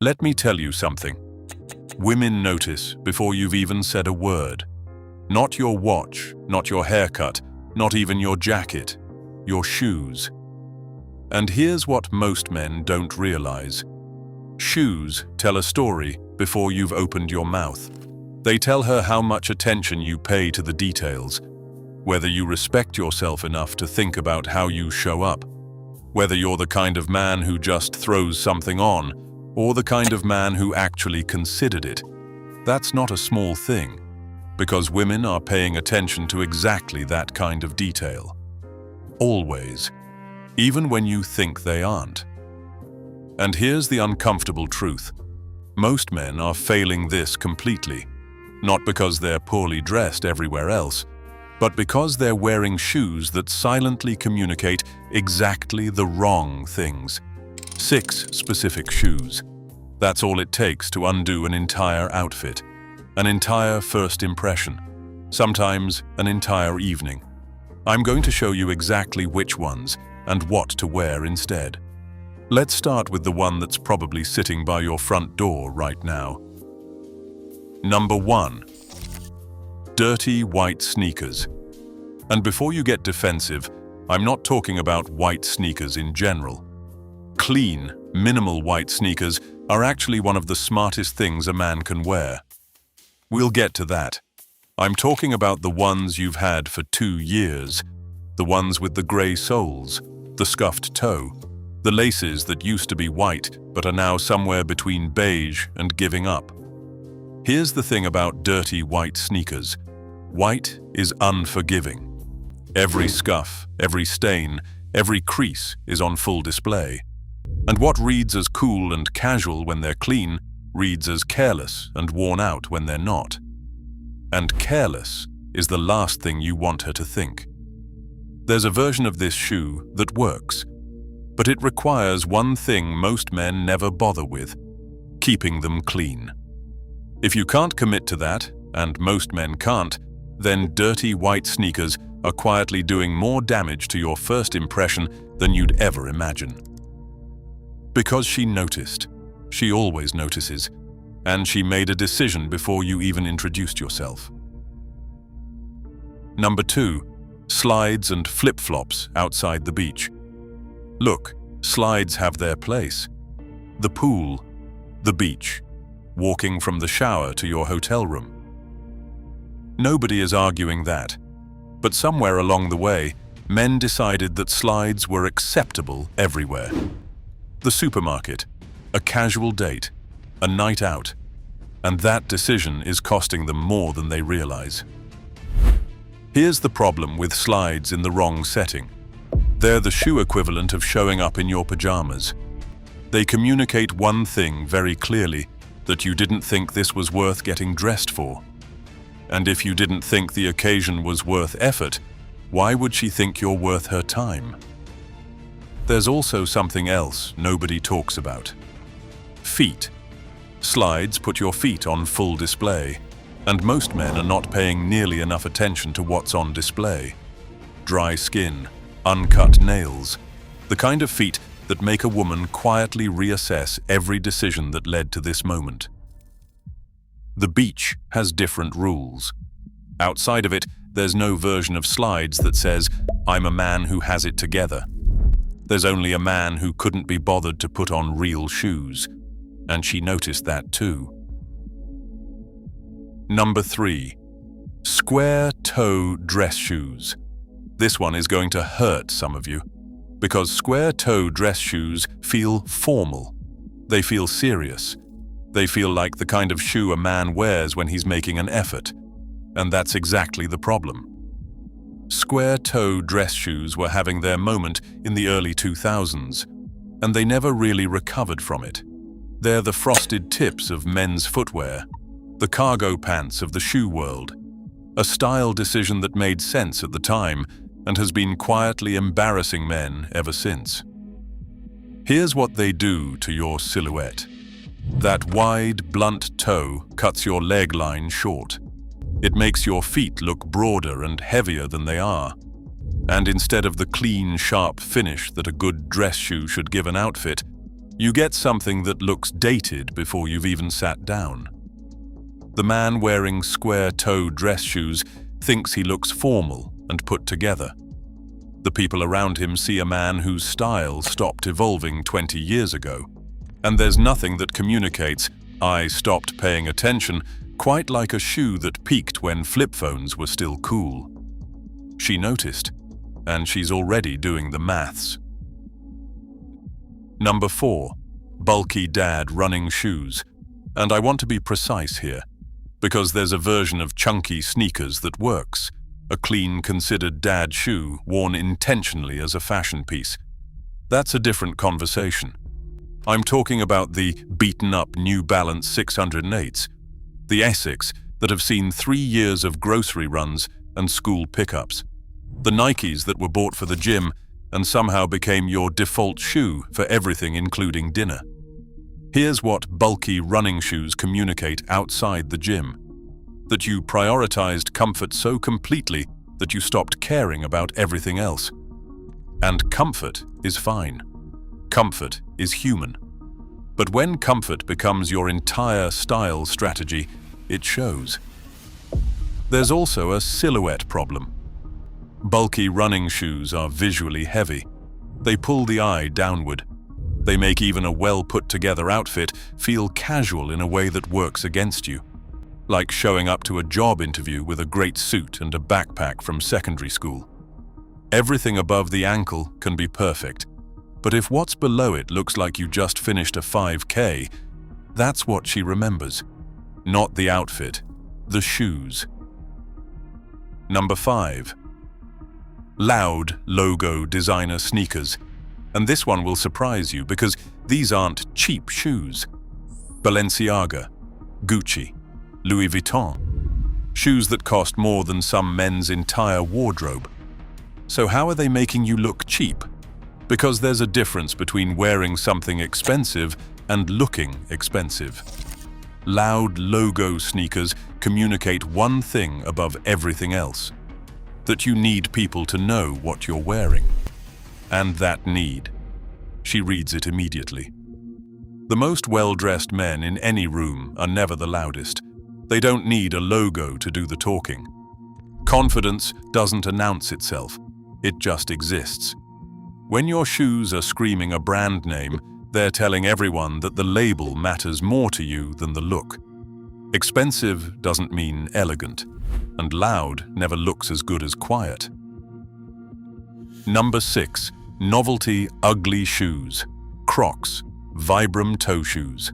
Let me tell you something. Women notice before you've even said a word. Not your watch, not your haircut, not even your jacket, your shoes. And here's what most men don't realize. Shoes tell a story before you've opened your mouth. They tell her how much attention you pay to the details, whether you respect yourself enough to think about how you show up, whether you're the kind of man who just throws something on, or the kind of man who actually considered it. That's not a small thing, because women are paying attention to exactly that kind of detail. Always, even when you think they aren't. And here's the uncomfortable truth. Most men are failing this completely, not because they're poorly dressed everywhere else, but because they're wearing shoes that silently communicate exactly the wrong things. 6 specific shoes. That's all it takes to undo an entire outfit, an entire first impression, sometimes an entire evening. I'm going to show you exactly which ones and what to wear instead. Let's start with the one that's probably sitting by your front door right now. Number 1. Dirty white sneakers. And before you get defensive, I'm not talking about white sneakers in general. Clean, minimal white sneakers are actually one of the smartest things a man can wear. We'll get to that. I'm talking about the ones you've had for 2 years, the ones with the gray soles, the scuffed toe, the laces that used to be white but are now somewhere between beige and giving up. Here's the thing about dirty white sneakers. White is unforgiving. Every scuff, every stain, every crease is on full display. And what reads as cool and casual when they're clean reads as careless and worn out when they're not. And careless is the last thing you want her to think. There's a version of this shoe that works, but it requires one thing most men never bother with: keeping them clean. If you can't commit to that, and most men can't, then dirty white sneakers are quietly doing more damage to your first impression than you'd ever imagine. Because she noticed. She always notices. And she made a decision before you even introduced yourself. Number 2. Slides and flip-flops outside the beach. Look, slides have their place. The pool, the beach, walking from the shower to your hotel room. Nobody is arguing that. But somewhere along the way, men decided that slides were acceptable everywhere. The supermarket, a casual date, a night out, and that decision is costing them more than they realize. Here's the problem with slides in the wrong setting. They're the shoe equivalent of showing up in your pajamas. They communicate one thing very clearly, that you didn't think this was worth getting dressed for. And if you didn't think the occasion was worth effort, why would she think you're worth her time? There's also something else nobody talks about. Feet. Slides put your feet on full display, and most men are not paying nearly enough attention to what's on display. Dry skin, uncut nails, the kind of feet that make a woman quietly reassess every decision that led to this moment. The beach has different rules. Outside of it, there's no version of slides that says, "I'm a man who has it together." There's only a man who couldn't be bothered to put on real shoes, and she noticed that too. Number 3. Square toe dress shoes. This one is going to hurt some of you, because square toe dress shoes feel formal. They feel serious. They feel like the kind of shoe a man wears when he's making an effort. And that's exactly the problem. Square toe dress shoes were having their moment in the early 2000s, and they never really recovered from it. They're the frosted tips of men's footwear, the cargo pants of the shoe world, a style decision that made sense at the time and has been quietly embarrassing men ever since. Here's what they do to your silhouette. That wide, blunt toe cuts your leg line short. It makes your feet look broader and heavier than they are. And instead of the clean, sharp finish that a good dress shoe should give an outfit, You get something that looks dated before you've even sat down. The man wearing square-toe dress shoes thinks he looks formal and put together. The people around him see a man whose style stopped evolving 20 years ago. And there's nothing that communicates, "I stopped paying attention," quite like a shoe that peaked when flip phones were still cool. She noticed, and she's already doing the maths. Number 4, bulky dad running shoes. And I want to be precise here, because there's a version of chunky sneakers that works, a clean, considered dad shoe worn intentionally as a fashion piece. That's a different conversation. I'm talking about the beaten-up New Balance 608s, the Essex that have seen 3 years of grocery runs and school pickups, the Nikes that were bought for the gym and somehow became your default shoe for everything including dinner. Here's what bulky running shoes communicate outside the gym: that you prioritized comfort so completely that you stopped caring about everything else. And comfort is fine. Comfort is human. But when comfort becomes your entire style strategy, it shows. There's also a silhouette problem. Bulky running shoes are visually heavy. They pull the eye downward. They make even a well-put-together outfit feel casual in a way that works against you, like showing up to a job interview with a great suit and a backpack from secondary school. Everything above the ankle can be perfect, but if what's below it looks like you just finished a 5K, that's what she remembers. Not the outfit, the shoes. Number 5. Loud logo designer sneakers. And this one will surprise you because these aren't cheap shoes. Balenciaga, Gucci, Louis Vuitton. Shoes that cost more than some men's entire wardrobe. So how are they making you look cheap? Because there's a difference between wearing something expensive and looking expensive. Loud logo sneakers communicate one thing above everything else: that you need people to know what you're wearing. And that need, she reads it immediately. The most well-dressed men in any room are never the loudest. They don't need a logo to do the talking. Confidence doesn't announce itself, it just exists. When your shoes are screaming a brand name, they're telling everyone that the label matters more to you than the look. Expensive doesn't mean elegant, and loud never looks as good as quiet. Number 6. Novelty ugly shoes. Crocs, Vibram toe shoes.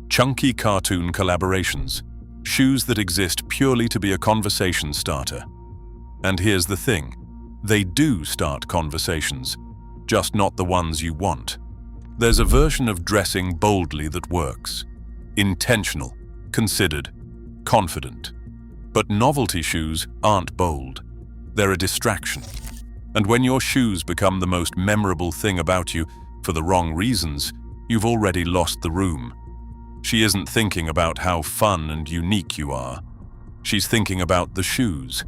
Chunky cartoon collaborations. Shoes that exist purely to be a conversation starter. And here's the thing. They do start conversations, just not the ones you want. There's a version of dressing boldly that works. Intentional, considered, confident. But novelty shoes aren't bold. They're a distraction. And when your shoes become the most memorable thing about you for the wrong reasons, you've already lost the room. She isn't thinking about how fun and unique you are. She's thinking about the shoes.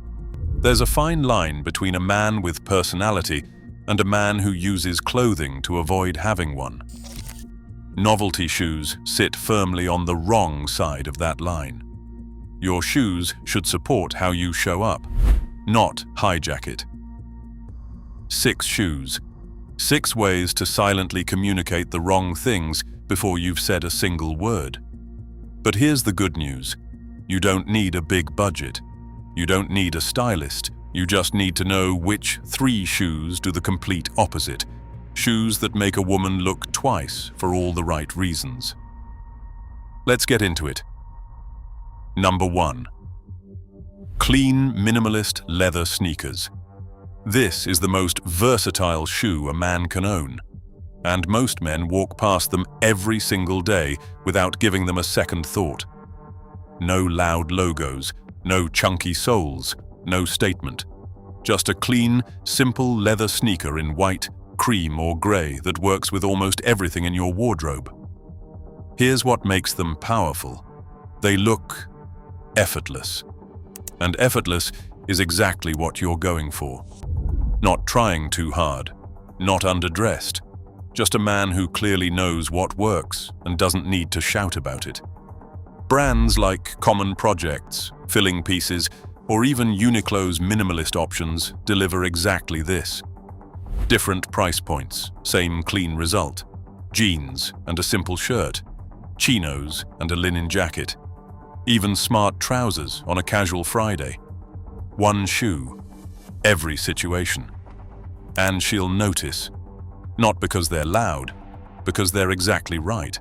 There's a fine line between a man with personality and a man who uses clothing to avoid having one. Novelty shoes sit firmly on the wrong side of that line. Your shoes should support how you show up, not hijack it. 6 shoes. 6 ways to silently communicate the wrong things before you've said a single word. But here's the good news. You don't need a big budget. You don't need a stylist. You just need to know which 3 shoes do the complete opposite. Shoes that make a woman look twice for all the right reasons. Let's get into it. Number 1. Clean, minimalist leather sneakers. This is the most versatile shoe a man can own, and most men walk past them every single day without giving them a second thought. No loud logos, no chunky soles, no statement. Just a clean, simple leather sneaker in white, cream or grey that works with almost everything in your wardrobe. Here's what makes them powerful. They look effortless. And effortless is exactly what you're going for. Not trying too hard, not underdressed, just a man who clearly knows what works and doesn't need to shout about it. Brands like Common Projects, Filling Pieces, or even Uniqlo's minimalist options deliver exactly this. Different price points, same clean result. Jeans and a simple shirt, chinos and a linen jacket, even smart trousers on a casual Friday. One shoe, every situation. And she'll notice, not because they're loud, because they're exactly right.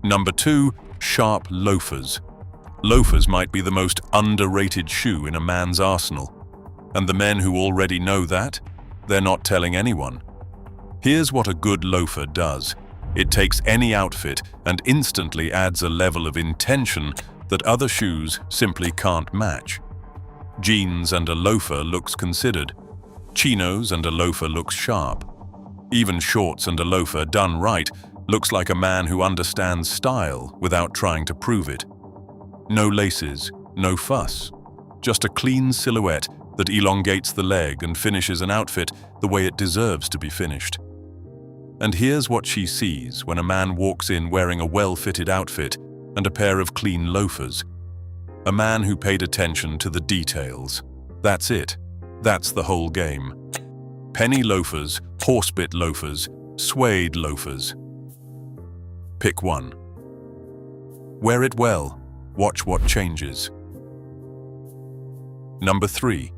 Number 2, sharp loafers. Loafers might be the most underrated shoe in a man's arsenal. And the men who already know that, they're not telling anyone. Here's what a good loafer does. It takes any outfit and instantly adds a level of intention that other shoes simply can't match. Jeans and a loafer looks considered. Chinos and a loafer looks sharp. Even shorts and a loafer done right looks like a man who understands style without trying to prove it. No laces, no fuss. Just a clean silhouette that elongates the leg and finishes an outfit the way it deserves to be finished. And here's what she sees when a man walks in wearing a well-fitted outfit and a pair of clean loafers. A man who paid attention to the details. That's it. That's the whole game. Penny loafers, horsebit loafers, suede loafers. Pick one. Wear it well. Watch what changes. Number 3.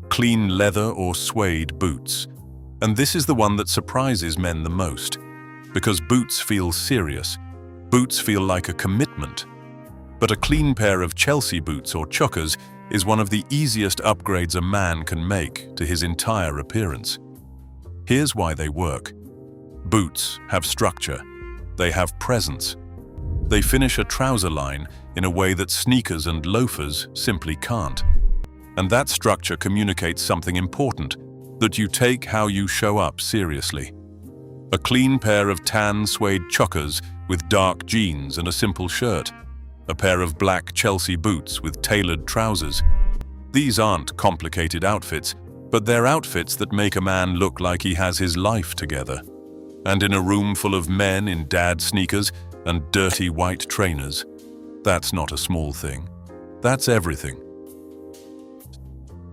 Clean leather or suede boots. And this is the one that surprises men the most. Because boots feel serious. Boots feel like a commitment. But a clean pair of Chelsea boots or chuckers is one of the easiest upgrades a man can make to his entire appearance. Here's why they work. Boots have structure. They have presence. They finish a trouser line in a way that sneakers and loafers simply can't. And that structure communicates something important, that you take how you show up seriously. A clean pair of tan suede chuckers with dark jeans and a simple shirt. A pair of black Chelsea boots with tailored trousers. These aren't complicated outfits, but they're outfits that make a man look like he has his life together. And in a room full of men in dad sneakers and dirty white trainers, that's not a small thing. That's everything.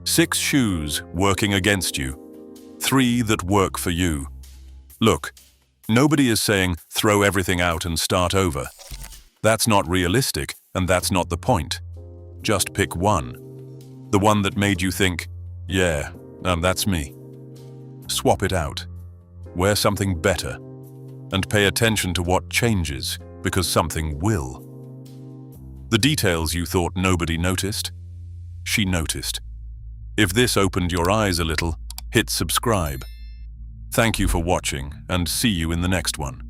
6 shoes working against you. 3 that work for you. Look, nobody is saying throw everything out and start over. That's not realistic, and that's not the point. Just pick one. The one that made you think, yeah, that's me. Swap it out. Wear something better. And pay attention to what changes, because something will. The details you thought nobody noticed, she noticed. If this opened your eyes a little, hit subscribe. Thank you for watching, and see you in the next one.